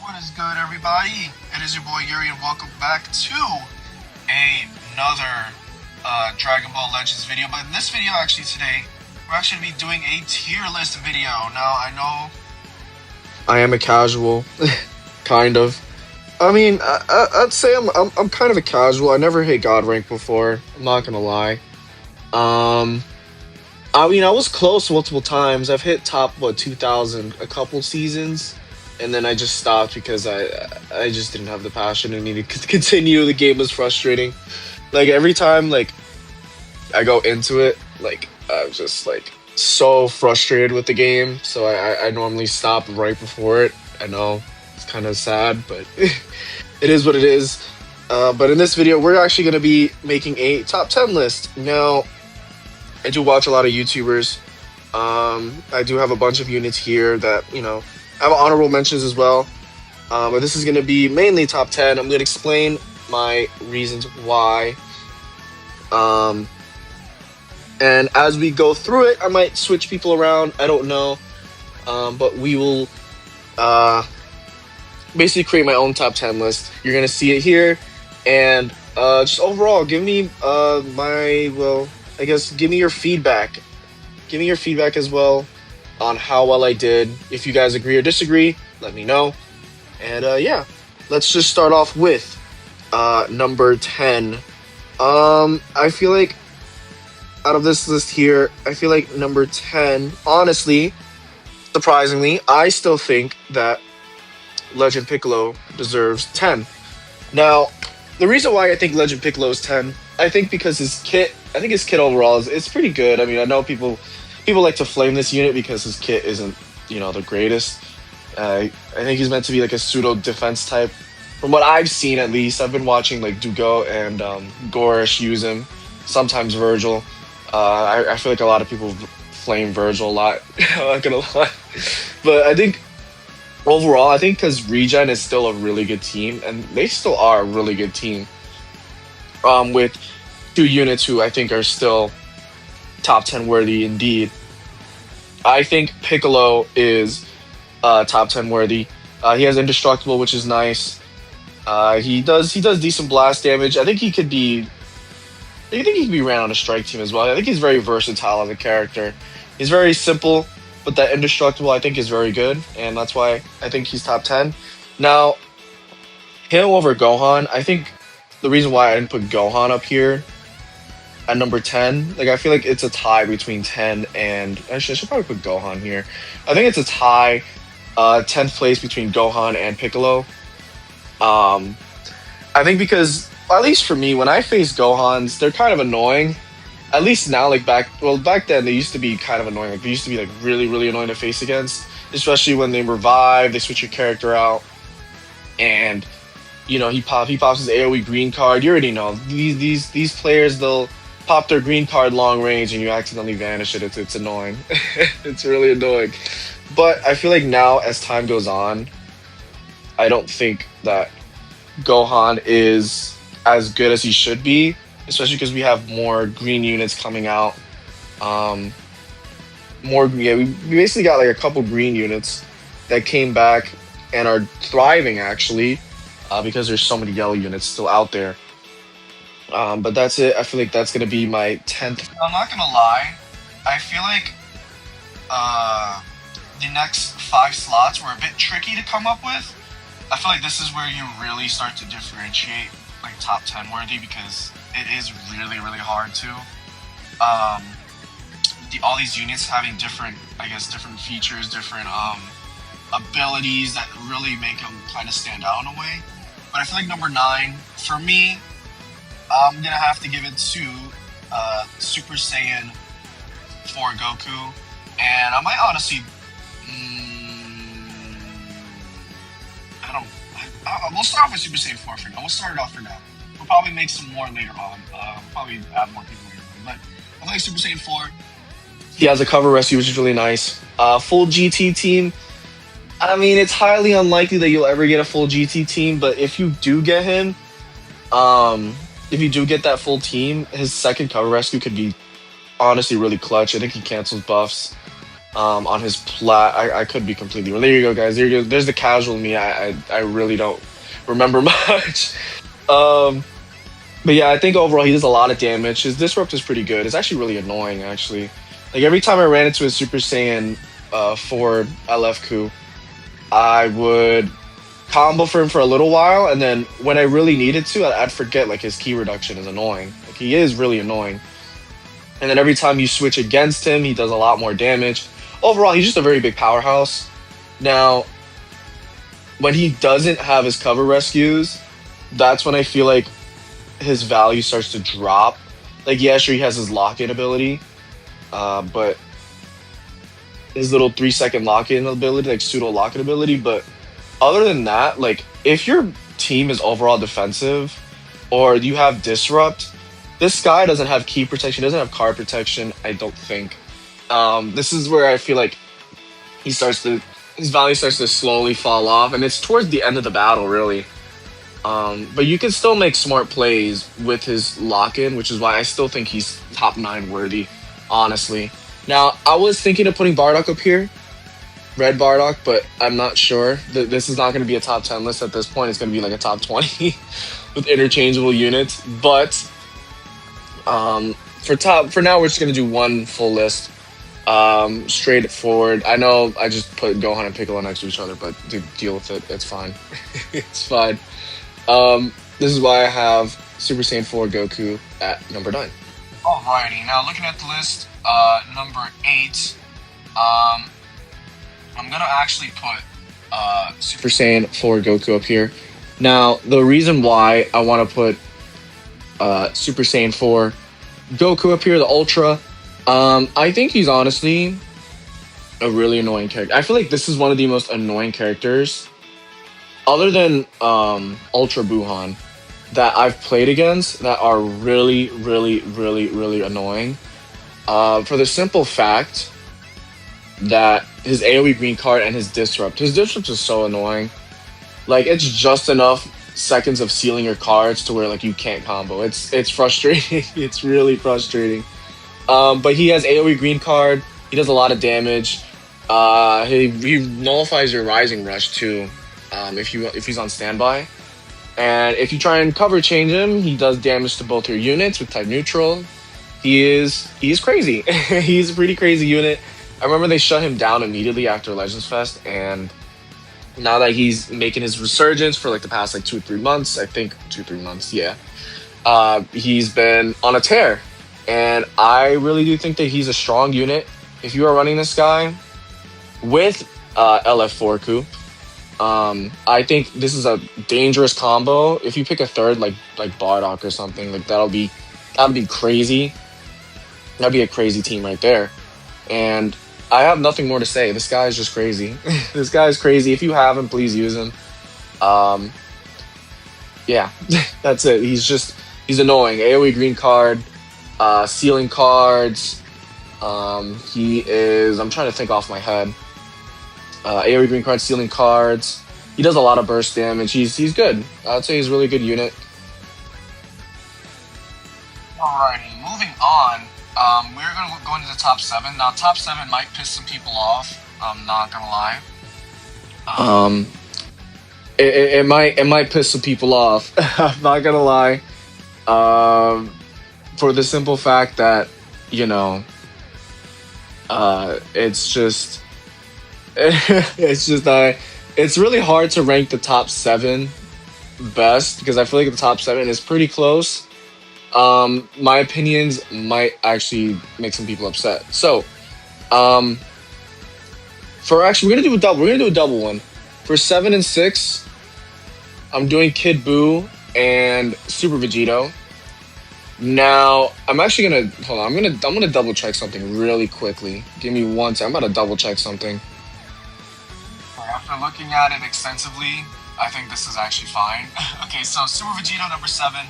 What is good, everybody? It is your boy Yuri, and welcome back to another Dragon Ball Legends video. But in this video, actually today, we're actually going to be doing a tier list video. Now, I know I am a casual, kind of. I mean, I'd say I'm kind of a casual. I never hit God rank before. I'm not gonna lie. I mean, I was close multiple times. I've hit top 2000 a couple seasons, and then I just stopped because I just didn't have the passion and needed to continue. The game was frustrating. Like every time I go into it, I'm just so frustrated with the game. So I normally stop right before it. I know it's kind of sad, but it is what it is. But in this video, we're actually going to be making a top 10 list. Now, I do watch a lot of YouTubers. I do have a bunch of units here that, I have honorable mentions as well. But this is going to be mainly top 10. I'm going to explain my reasons why. And as we go through it, I might switch people around. I don't know. But we will basically create my own top 10 list. You're going to see it here. And just overall, give me give me your feedback. Give me your feedback as well on how well I did. If you guys agree or disagree, let me know. And yeah, let's just start off with number 10. I feel like out of this list here, I feel like number 10, honestly, surprisingly, I still think that Legend Piccolo deserves 10. Now, the reason why I think Legend Piccolo is 10, I think because his kit overall is pretty good. I mean, I know people like to flame this unit because his kit isn't, the greatest. I think he's meant to be like a pseudo defense type. From what I've seen, at least, I've been watching Dugo and Gorish use him, sometimes Virgil. I feel like a lot of people flame Virgil a lot. I'm not gonna lie, but I think overall, because Regen is still a really good team, and they still are a really good team. With two units who I think are still top 10 worthy indeed. I think Piccolo is top 10 worthy. He has indestructible, which is nice. He does decent blast damage. I think he could be ran on a strike team as well. I think he's very versatile as a character. He's very simple, but that indestructible I think is very good, and that's why I think he's top 10. Now, him over Gohan, I think the reason why I didn't put Gohan up here at number 10, I feel like it's a tie between 10 and... Actually, I should probably put Gohan here. I think it's a tie, 10th place between Gohan and Piccolo. I think because, at least for me, when I face Gohans, they're kind of annoying. At least now, back then, they used to be kind of annoying. They used to be, really, really annoying to face against. Especially when they revive, they switch your character out. And, he pops his AoE green card. You already know. These players, they'll pop their green card long range and you accidentally vanish it. It's annoying. It's really annoying. But I feel like now, as time goes on, I don't think that Gohan is as good as he should be, especially because we have more green units coming out. We basically got a couple green units that came back and are thriving actually, because there's so many yellow units still out there. But that's it. I feel like that's gonna be my 10th. I'm not gonna lie. I feel like the next 5 slots were a bit tricky to come up with. I feel like this is where you really start to differentiate top 10 worthy, because it is really, really hard to. All these units having different features, different abilities that really make them kind of stand out in a way. But I feel like number 9, for me, I'm gonna have to give it to Super Saiyan 4 Goku, and I might honestly, we'll start off with Super Saiyan 4 for now. We'll start it off for now. We'll probably make some more later on. Probably add more people later on. But I feel like Super Saiyan 4, he has a cover rescue, which is really nice. Full GT team. I mean, it's highly unlikely that you'll ever get a full GT team, but if you do get him, if you do get that full team, his second cover rescue could be honestly really clutch. I think he cancels buffs. on his plat. I could be completely wrong. There you go, guys. There you go. There's the casual me. I really don't remember much. Um, but yeah, I think overall he does a lot of damage. His disrupt is pretty good. It's actually really annoying, actually. Like every time I ran into a Super Saiyan 4 LF coup, I would combo for him for a little while, and then when I really needed to, I'd forget like his key reduction is annoying. Like he is really annoying. And then every time you switch against him, he does a lot more damage. Overall, he's just a very big powerhouse. Now, when he doesn't have his cover rescues, that's when I feel like his value starts to drop. Like, yeah, sure, he has his lock-in ability, but his little 3-second lock-in ability, like pseudo lock-in ability. But other than that, like, if your team is overall defensive or you have disrupt, this guy doesn't have key protection, doesn't have card protection, I don't think. This is where I feel like he starts to his value starts to slowly fall off, and it's towards the end of the battle, really. But you can still make smart plays with his lock-in, which is why I still think he's top 9 worthy, honestly. Now, I was thinking of putting Bardock up here, Red Bardock, but I'm not sure. This is not going to be a top 10 list at this point. It's going to be like a top 20 with interchangeable units. But for now, we're just going to do one full list. Straightforward. I know I just put Gohan and Piccolo next to each other, but deal with it. It's fine. It's fine. This is why I have Super Saiyan 4 Goku at number 9. Alrighty, now looking at the list, number 8, I'm gonna actually put Super Saiyan 4 Goku up here. Now, the reason why I want to put Super Saiyan 4 Goku up here, the Ultra, I think he's honestly a really annoying character. I feel like this is one of the most annoying characters, other than Ultra Buhan, that I've played against that are really, really, really, really annoying. For the simple fact that his AoE green card and his disrupt is so annoying. Like, it's just enough seconds of sealing your cards to where like you can't combo. It's frustrating. It's really frustrating. But he has AoE green card. He does a lot of damage. He nullifies your Rising Rush too, if he's on standby. And if you try and cover change him, he does damage to both your units with type neutral. He's crazy. He's a pretty crazy unit. I remember they shut him down immediately after Legends Fest, and now that he's making his resurgence for like the past like 2 or 3 months, I think 2 or 3 months, yeah. He's been on a tear, and I really do think that he's a strong unit. If you are running this guy with LF4 coup, I think this is a dangerous combo. If you pick a third like Bardock or something, like that'll be crazy. That'd be a crazy team right there. And I have nothing more to say. This guy is just crazy. This guy is crazy. If you have him, please use him. Yeah, that's it. He's annoying. AoE green card, sealing cards. He is. I'm trying to think off my head. AoE green card, sealing cards. He does a lot of burst damage. He's good. I'd say he's a really good unit. Alrighty, moving on. We're gonna go into the top 7. Now, top 7 might piss some people off. I'm not gonna lie. It might piss some people off. I'm not gonna lie. For the simple fact that, you know, it's just it's really hard to rank the top 7 best, because I feel like the top 7 is pretty close. My opinions might actually make some people upset. So, we're gonna do a double. We're gonna do a double one for 7 and 6. I'm doing Kid Buu and Super Vegito. Now, I'm actually gonna hold on. I'm gonna double check something really quickly. Give me one second. I'm about to double check something. After looking at it extensively, I think this is actually fine. Okay, so Super Vegito number 7.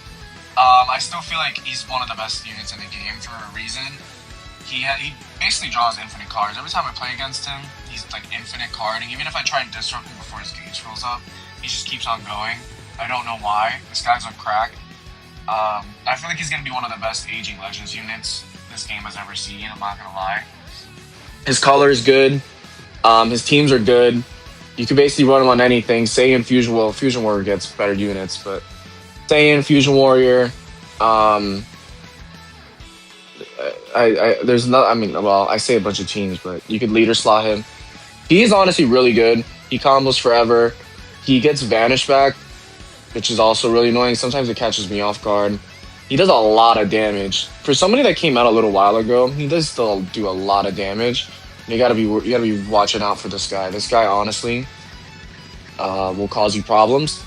I still feel like he's one of the best units in the game for a reason. He basically draws infinite cards. Every time I play against him, he's like infinite carding. Even if I try and disrupt him before his gauge fills up, he just keeps on going. I don't know why. This guy's on crack. I feel like he's going to be one of the best aging Legends units this game has ever seen. I'm not going to lie. His color is good. His teams are good. You can basically run him on anything. Saiyan Fusion, well, Fusion Warrior gets better units, but Saiyan Fusion Warrior. Um, there's not. I mean, well, I say a bunch of teams, but you could leader slot him. He's honestly really good. He combos forever. He gets Vanish back, which is also really annoying. Sometimes it catches me off guard. He does a lot of damage. For somebody that came out a little while ago, he does still do a lot of damage. You gotta be watching out for this guy. This guy honestly will cause you problems.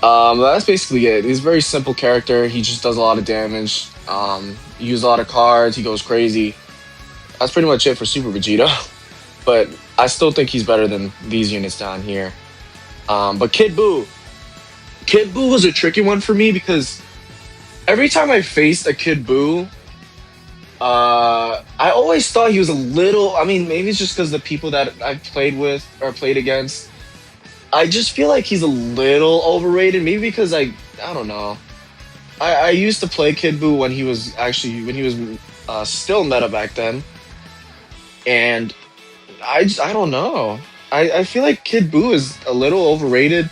That's basically it. He's a very simple character. He just does a lot of damage. He uses a lot of cards. He goes crazy. That's pretty much it for Super Vegeta. But I still think he's better than these units down here. But Kid Buu. Kid Buu was a tricky one for me because every time I faced a Kid Buu, I always thought he was a little. I mean, maybe it's just because the people that I've played with or played against. I just feel like he's a little overrated. Maybe because I don't know. I used to play Kid Buu when he was still meta back then, and I don't know. I feel like Kid Buu is a little overrated.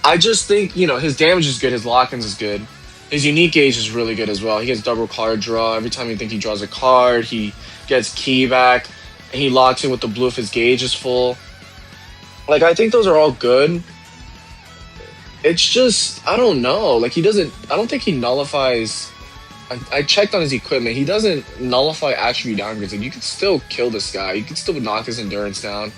I just think his damage is good, his lock-ins is good. His unique gauge is really good as well. He gets double card draw. Every time you think he draws a card, he gets key back, and he locks in with the blue if his gauge is full. Like, I think those are all good. It's just, I don't know. Like, I don't think he nullifies. I checked on his equipment. He doesn't nullify attribute downgrades. Like, you can still kill this guy. You can still knock his endurance down.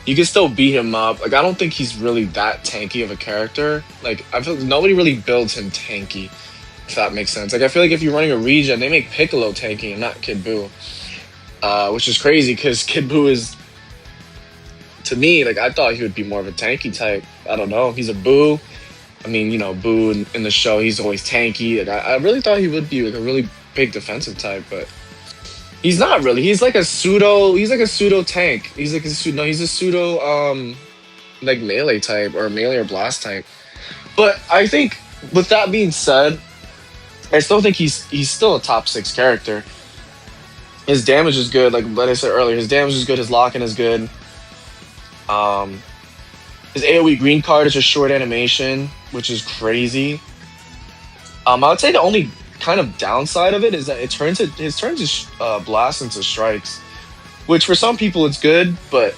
You can still beat him up. Like, I don't think he's really that tanky of a character. Like, I feel nobody really builds him tanky, if that makes sense. Like, I feel like if you're running a regen, they make Piccolo tanky and not Kid Buu. Which is crazy, because Kid Buu is, to me, like, I thought he would be more of a tanky type. I don't know. He's a Buu. I mean, Buu in the show, he's always tanky. Like, I really thought he would be, like, a really big defensive type, but he's not really. He's like a pseudo tank. He's a pseudo like melee type, or melee or blast type. But I think, with that being said, I still think he's still a top 6 character. His damage is good, like I said earlier. His damage is good. His lock-in is good. His AoE green card is a short animation, which is crazy. I would say the only kind of downside of it is that it turns his blast into strikes, which for some people it's good, but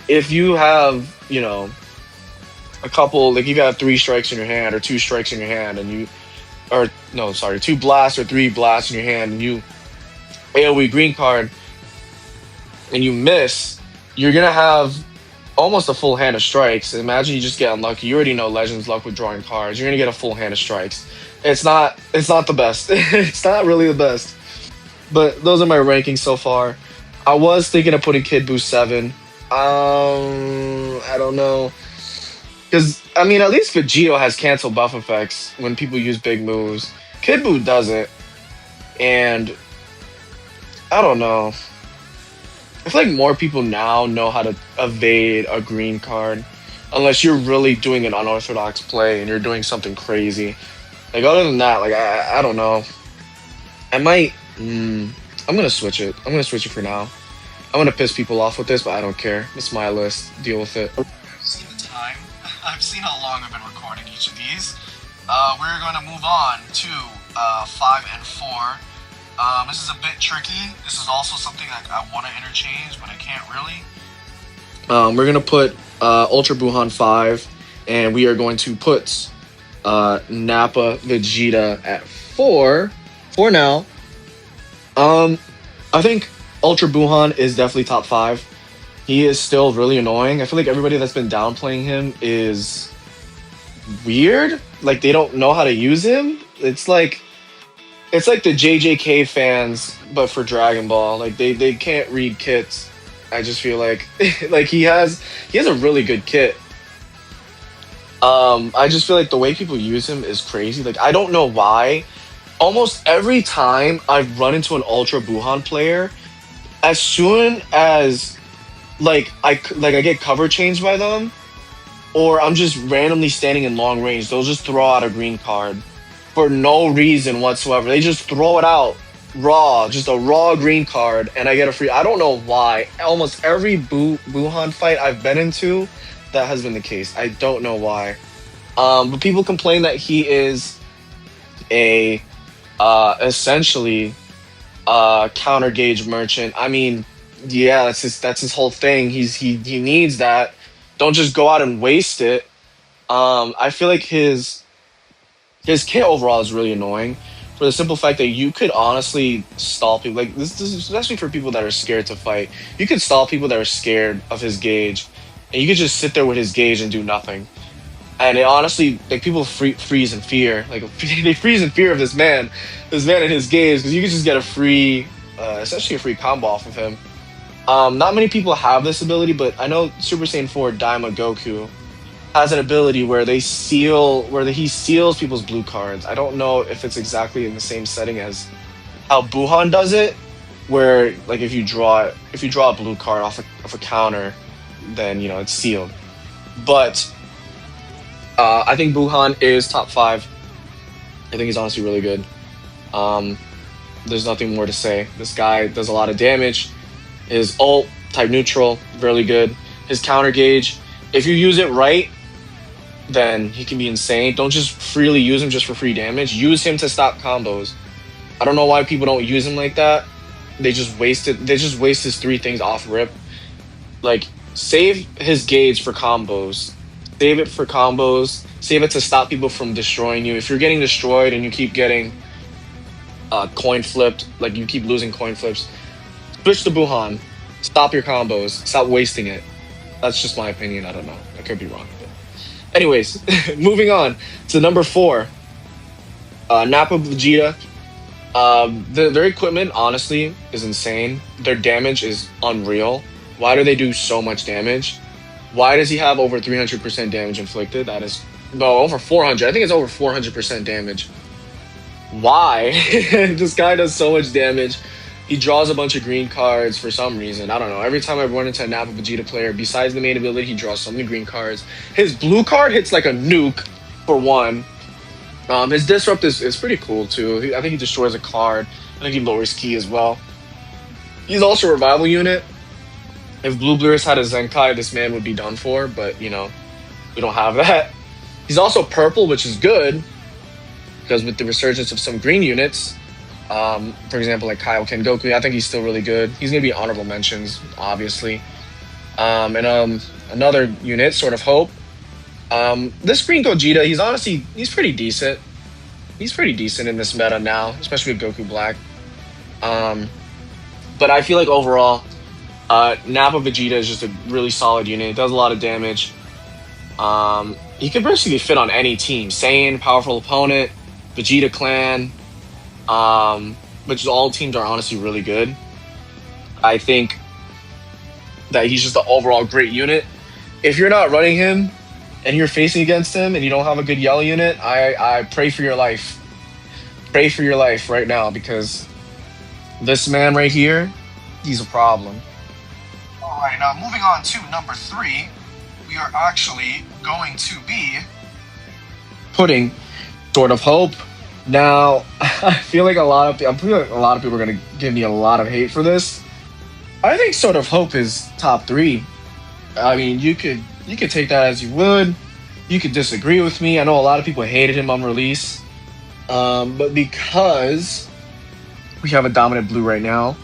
if you have a couple, like, you got 3 strikes in your hand or 2 strikes in your hand, and 2 blasts or 3 blasts in your hand, and you AoE green card and you miss, you're gonna have almost a full hand of strikes. Imagine you just get unlucky. You already know Legends luck with drawing cards. You're gonna get a full hand of strikes. It's not the best. It's not really the best. But those are my rankings so far. I was thinking of putting Kid Buu 7. I don't know. Because, I mean, at least Vegito has cancel buff effects when people use big moves. Kid Buu doesn't. And I don't know. I feel like more people now know how to evade a green card. Unless you're really doing an unorthodox play and you're doing something crazy. Like, other than that, like, I don't know. I might... I'm gonna switch it. I'm gonna switch it for now. I'm gonna piss people off with this, but I don't care. It's my list. Deal with it. I've seen the time. I've seen how long I've been recording each of these. We're gonna move on to 5 and 4. This is a bit tricky. This is also something that I want to interchange, but I can't really. We're gonna put Ultra Buhan 5, and we are going to put Nappa Vegeta at 4 for now. I think Ultra Buhan is definitely top 5. He is still really annoying. I feel like everybody that's been downplaying him is weird. Like, they don't know how to use him. It's like the JJK fans, but for Dragon Ball. Like, they can't read kits. I just feel like like he has a really good kit. I just feel like the way people use him is crazy. Like, I don't know why. Almost every time I've run into an Ultra Buhan player, as soon as I get cover changed by them, or I'm just randomly standing in long range, they'll just throw out a green card for no reason whatsoever. They just throw it out. raw, just a raw green card, and I get a free. I don't know why. Almost every Buhan fight I've been into, that has been the case. I don't know why. But people complain that he is a essentially counter gauge merchant. I mean, yeah, that's his whole thing. He needs that. Don't just go out and waste it. I feel like his kit overall is really annoying for the simple fact that you could honestly stall people. Like this is especially for people that are scared to fight. You could stall people that are scared of his gauge, and you could just sit there with his gauge and do nothing. And it honestly, like people freeze in fear. Like they freeze in fear of this man and his gauge, because you could just get a free, essentially a free combo off of him. Not many people have this ability, but I know Super Saiyan 4 Daima Goku has an ability where he seals people's blue cards. I don't know if it's exactly in the same setting as how Buhan does it, where like if you draw a blue card off a counter, then it's sealed. But I think Buhan is top five. I think he's honestly really good. Um, there's nothing more to say. This guy does a lot of damage. His ult, type neutral, really good. His counter gauge, if you use it right, then he can be insane. Don't just freely use him just for free damage. Use him to stop combos. I don't know why people don't use him like that. They just waste it. They just waste his three things off rip. Like, save his gauge for combos. Save it for combos. Save it to stop people from destroying you. If you're getting destroyed and you keep getting coin flipped, like you keep losing coin flips, switch to Buhan. Stop your combos. Stop wasting it. That's just my opinion. I don't know. I could be wrong. But anyways, moving on to number 4. Nappa Vegeta. Their equipment, honestly, is insane. Their damage is unreal. Why do they do so much damage? Why does he have over 300% damage inflicted? That is, no, over 400. I think it's over 400% damage. Why? This guy does so much damage. He draws a bunch of green cards for some reason. I don't know. Every time I run into a Nappa Vegeta player, besides the main ability, he draws so many green cards. His blue card hits like a nuke, for one. His disrupt is pretty cool too. I think he destroys a card. I think he lowers key as well. He's also a revival unit. If Blue Blurs had a Zenkai, this man would be done for, but we don't have that. He's also purple, which is good, because with the resurgence of some green units, for example, like Kaioken Goku, I think he's still really good. He's going to be honorable mentions, obviously. And another unit, Sort of Hope. This Green Gogeta, he's pretty decent. He's pretty decent in this meta now, especially with Goku Black. But I feel like overall, Nappa Vegeta is just a really solid unit. It does a lot of damage. He could basically fit on any team. Saiyan, powerful opponent, Vegeta Clan, which all teams are honestly really good. I think that he's just an overall great unit. If you're not running him and you're facing against him and you don't have a good yellow unit, I pray for your life. Pray for your life right now, because this man right here, he's a problem. All right, now moving on to number 3, we are actually going to be putting Sword of Hope. Now, I feel like a lot of people are gonna give me a lot of hate for this. I think Sword of Hope is top 3. I mean, you could take that as you would. You could disagree with me. I know a lot of people hated him on release, but because we have a dominant blue right now,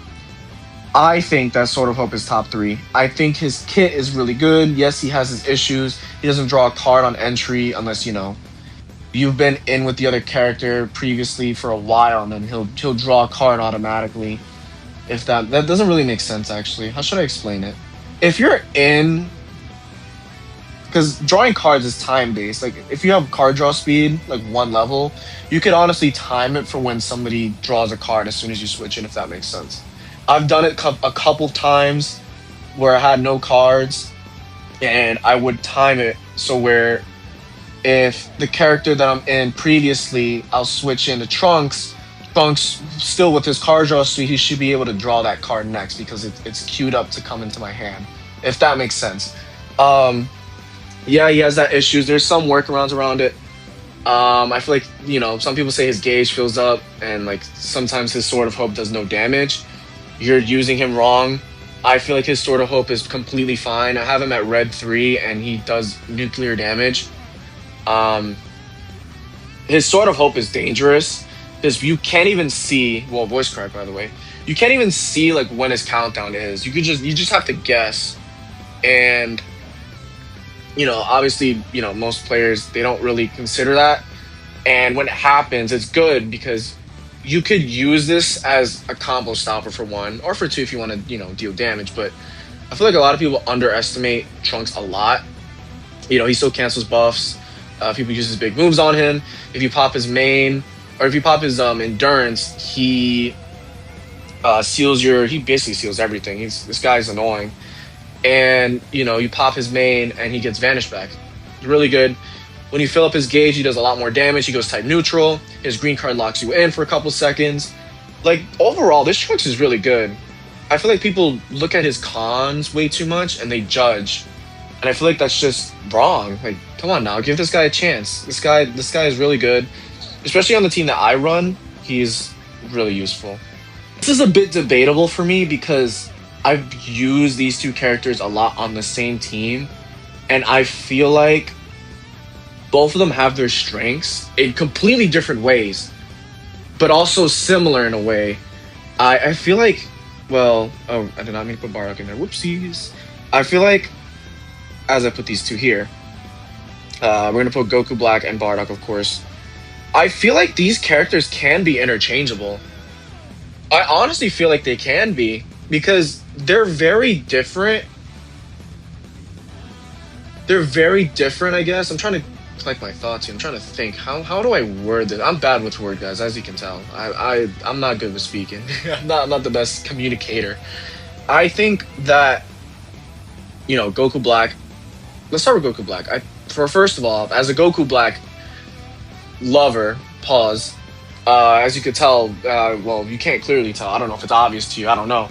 I think that Sword of Hope is top 3. I think his kit is really good. Yes, he has his issues. He doesn't draw a card on entry unless you've been in with the other character previously for a while, and then he'll draw a card automatically. If that doesn't really make sense, actually. How should I explain it? If you're in, because drawing cards is time based. Like if you have card draw speed, like 1 level, you could honestly time it for when somebody draws a card as soon as you switch in. If that makes sense. I've done it a couple times where I had no cards, and I would time it so where if the character that I'm in previously, I'll switch into Trunks. Trunks still with his card draw, so he should be able to draw that card next because it's queued up to come into my hand. If that makes sense. Yeah, he has that issues. There's some workarounds around it. I feel like, some people say his gauge fills up, and like sometimes his Sword of Hope does no damage. You're using him wrong. I feel like his Sword of Hope is completely fine. I have him at red 3, and he does nuclear damage. Um, his Sword of Hope is dangerous because you can't even see. Well, voice crack, by the way. You can't even see like when his countdown is. You just have to guess, and obviously, most players, they don't really consider that. And when it happens, it's good because you could use this as a combo stopper for one, or for two if you want to, deal damage. But I feel like a lot of people underestimate Trunks a lot. He still cancels buffs. People use his big moves on him. If you pop his main, or if you pop his endurance, he he basically seals everything. This guy's annoying. And you pop his main and he gets vanish back. It's really good. When you fill up his gauge, he does a lot more damage. He goes type neutral. His green card locks you in for a couple seconds. Like, overall, this Trunks is really good. I feel like people look at his cons way too much and they judge, and I feel like that's just wrong. Like, come on now, give this guy a chance. This guy is really good, especially on the team that I run. He's really useful. This is a bit debatable for me because I've used these two characters a lot on the same team, and I feel like both of them have their strengths in completely different ways, but also similar in a way. I feel like, well, oh, I did not mean to put Bardock in there. Whoopsies. I feel like, as I put these two here, we're going to put Goku Black and Bardock, of course. I feel like these characters can be interchangeable. I honestly feel like they can be, because they're very different. They're very different, I guess. I'm trying to collect my thoughts here. I'm trying to think. How do I word this? I'm bad with word, guys, as you can tell. I'm not good with speaking. I'm not the best communicator. I think that, Goku Black. Let's start with Goku Black. First of all, as a Goku Black lover, pause. As you could tell, well, you can't clearly tell. I don't know if it's obvious to you. I don't know.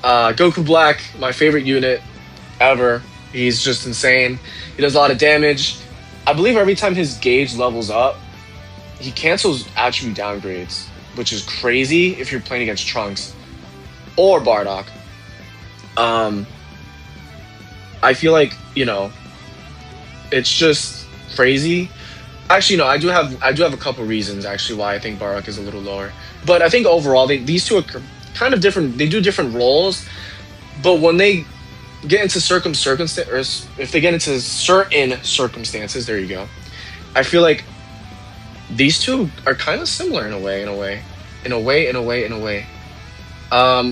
Goku Black, my favorite unit ever. He's just insane. He does a lot of damage. I believe every time his gauge levels up, he cancels attribute downgrades, which is crazy if you're playing against Trunks or Bardock. I feel like, it's just crazy. Actually, no, I do have a couple reasons actually why I think Bardock is a little lower. But I think overall these two are kind of different. They do different roles, but when they get into circumstances, if they get into certain circumstances, there you go. I feel like these two are kind of similar in a way.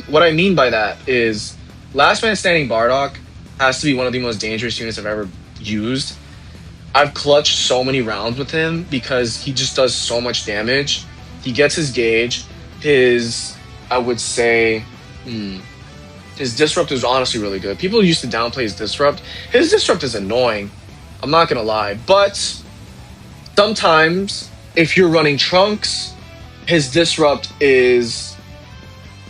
What I mean by that is Last Man Standing Bardock has to be one of the most dangerous units I've ever used. I've clutched so many rounds with him because he just does so much damage. He gets his gauge. I would say, his Disrupt is honestly really good. People used to downplay his Disrupt. His Disrupt is annoying. I'm not gonna lie. But sometimes, if you're running Trunks, his Disrupt is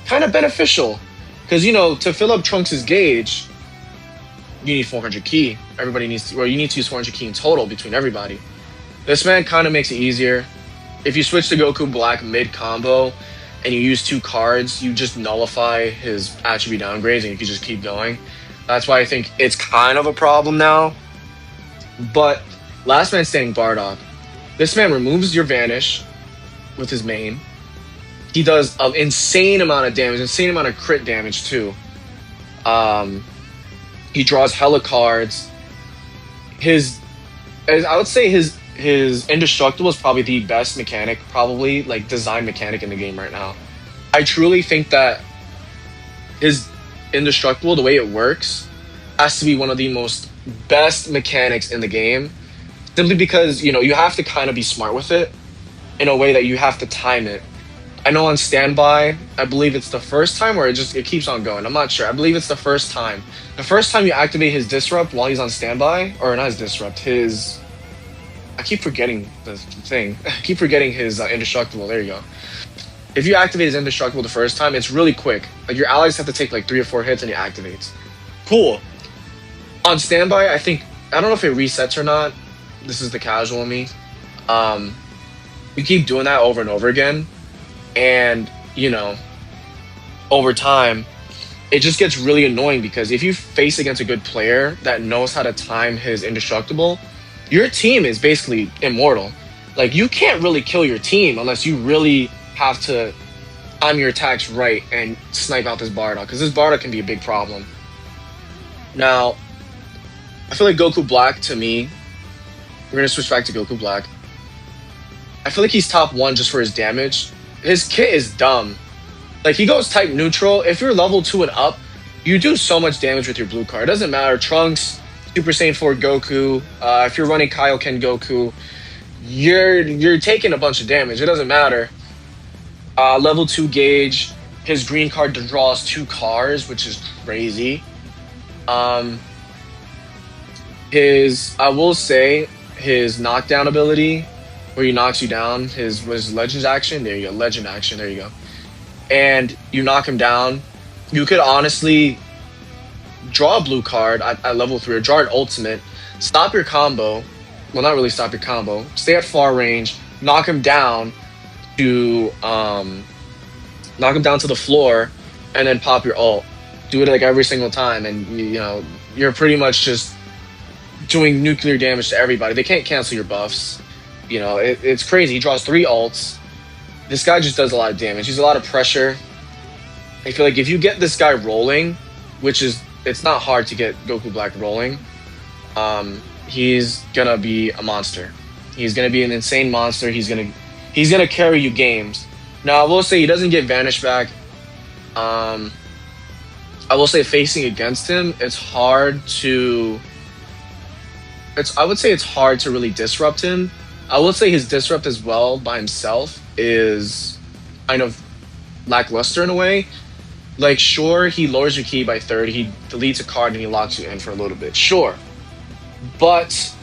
kind of beneficial. Because, to fill up Trunks' gauge, you need 400 ki. You need to use 400 ki in total between everybody. This man kind of makes it easier. If you switch to Goku Black mid-combo, and you use 2 cards, you just nullify his attribute downgrades and you can just keep going. That's why I think it's kind of a problem now. But Last Man Standing Bardock, this man removes your Vanish with his main. He does an insane amount of damage, insane amount of crit damage too. He draws hella cards. I would say his Indestructible is probably the best mechanic, probably like design mechanic in the game right now. I truly think that his Indestructible, the way it works, has to be one of the most best mechanics in the game. Simply because, you have to kind of be smart with it in a way that you have to time it. I know on Standby, I believe it's the first time or it keeps on going. I'm not sure. I believe it's the first time. The first time you activate his Disrupt while he's on Standby, or not his Disrupt, I keep forgetting the thing. I keep forgetting his Indestructible. There you go. If you activate his Indestructible the first time, it's really quick. Like, your allies have to take like 3 or 4 hits and it activates. Cool. On Standby, I don't know if it resets or not. This is the casual me. Um, you keep doing that over and over again, and you know, over time, it just gets really annoying because if you face against a good player that knows how to time his indestructible, your team is basically immortal. Like you can't really kill your team unless you really have to time your attacks right and snipe out this Bardock because this Bardock can be a big problem. Now, I feel like Goku Black to me, we're gonna switch back to Goku Black. I feel like he's top one just for his damage. His kit is dumb. Like he goes type neutral. If you're level 2 and up, you do so much damage with your blue card. It doesn't matter. Trunks, Super Saiyan 4 Goku. If you're running Kaioken Goku, you're taking a bunch of damage. It doesn't matter. Level 2 gauge. His green card draws 2 cards, which is crazy. I will say his knockdown ability, where he knocks you down, his legend action. There you go, legend action. There you go. And you knock him down. You could honestly draw a blue card at level 3 or draw an ultimate, stop your combo. Well, not really stop your combo. Stay at far range, knock him down to the floor, and then pop your ult. Do it like every single time, and you know you're pretty much just doing nuclear damage to everybody. They can't cancel your buffs. You know it's crazy. He draws 3 ults. This guy just does a lot of damage. He's a lot of pressure. I feel like if you get this guy rolling, it's not hard to get Goku Black rolling. He's gonna be a monster. He's gonna be an insane monster. He's gonna carry you games. Now I will say he doesn't get Vanish back. I will say facing against him, I would say it's hard to really disrupt him. I will say his disrupt as well by himself is kind of lackluster in a way. Like, sure, he lowers your ki by 30, he deletes a card and he locks you in for a little bit. Sure. But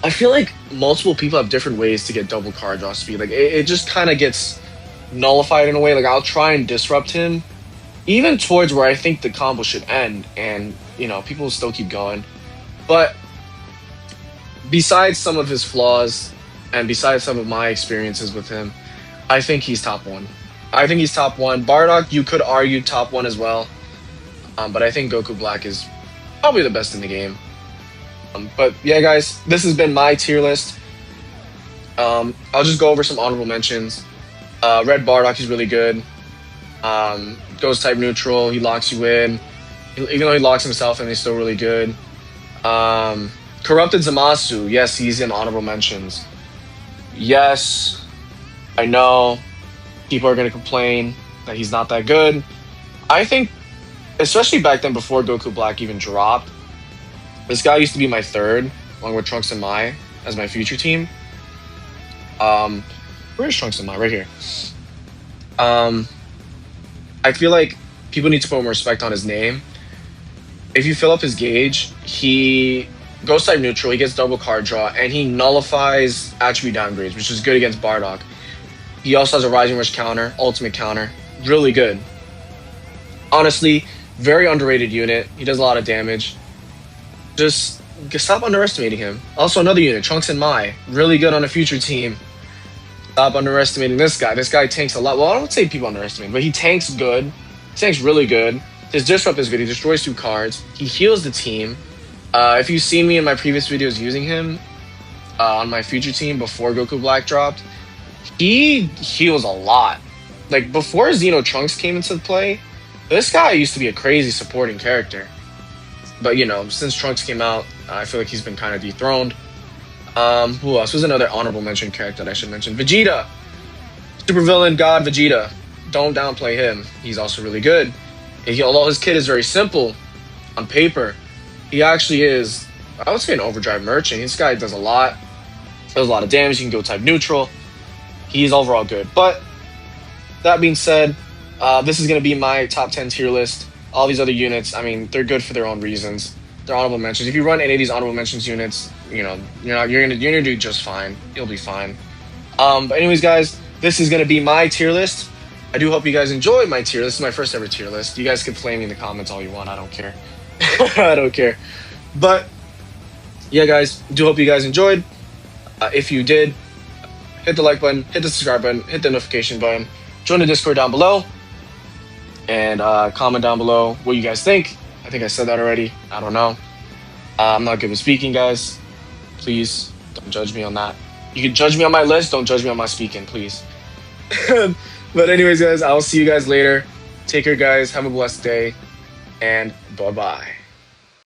I feel like multiple people have different ways to get double card draw speed. Like, it just kind of gets nullified in a way. Like, I'll try and disrupt him, even towards where I think the combo should end, and, you know, people will still keep going. But besides some of his flaws, and besides some of my experiences with him, I think he's top 1. I think he's top 1. Bardock, you could argue top 1 as well. But I think Goku Black is probably the best in the game. But yeah, guys, this has been my tier list. I'll just go over some honorable mentions. Red Bardock, he's really good. Goes type neutral, he locks you in. Even though he locks himself in, he's still really good. Corrupted Zamasu, yes, he's in honorable mentions. Yes, I know people are going to complain that he's not that good. I think, especially back then before Goku Black even dropped, this guy used to be my 3rd, along with Trunks and Mai as my future team. Where's Trunks and Mai? Right here. I feel like people need to put more respect on his name. If you fill up his gauge, he goes type neutral, he gets double card draw, and he nullifies attribute downgrades, which is good against Bardock. He also has a Rising Rush counter, ultimate counter. Really good. Honestly, very underrated unit. He does a lot of damage. Just stop underestimating him. Also, another unit, Trunks and Mai. Really good on a future team. Stop underestimating this guy. This guy tanks a lot. Well, I don't say people underestimate, but he tanks good. He tanks really good. His disrupt is good. He destroys 2 cards. He heals the team. If you've seen me in my previous videos using him on my future team before Goku Black dropped, he heals a lot. Like, before Xeno Trunks came into play, this guy used to be a crazy supporting character. But, you know, since Trunks came out, I feel like he's been kind of dethroned. Who else? Who's another honorable mention character that I should mention? Vegeta! Supervillain God Vegeta. Don't downplay him. He's also really good. Although his kit is very simple on paper, he actually is, I would say, an overdrive merchant. This guy does a lot. Does a lot of damage. He can go type neutral. He's overall good. But that being said, this is going to be my top 10 tier list. All these other units, I mean, they're good for their own reasons. They're honorable mentions. If you run any of these honorable mentions units, you know, you're gonna do just fine. You'll be fine. But anyways, guys, this is gonna be my tier list. I do hope you guys enjoyed my tier list. This is my first ever tier list. You guys can flame me in the comments all you want. I don't care. I don't care. But yeah, guys, do hope you guys enjoyed. If you did, hit the like button, hit the subscribe button, hit the notification button, join the Discord down below, and comment down below what you guys think. I think I said that already. I don't know. I'm not good with speaking, guys. Please don't judge me on that. You can judge me on my list. Don't judge me on my speaking, please. But anyways, guys, I'll see you guys later. Take care, guys. Have a blessed day. And bye-bye.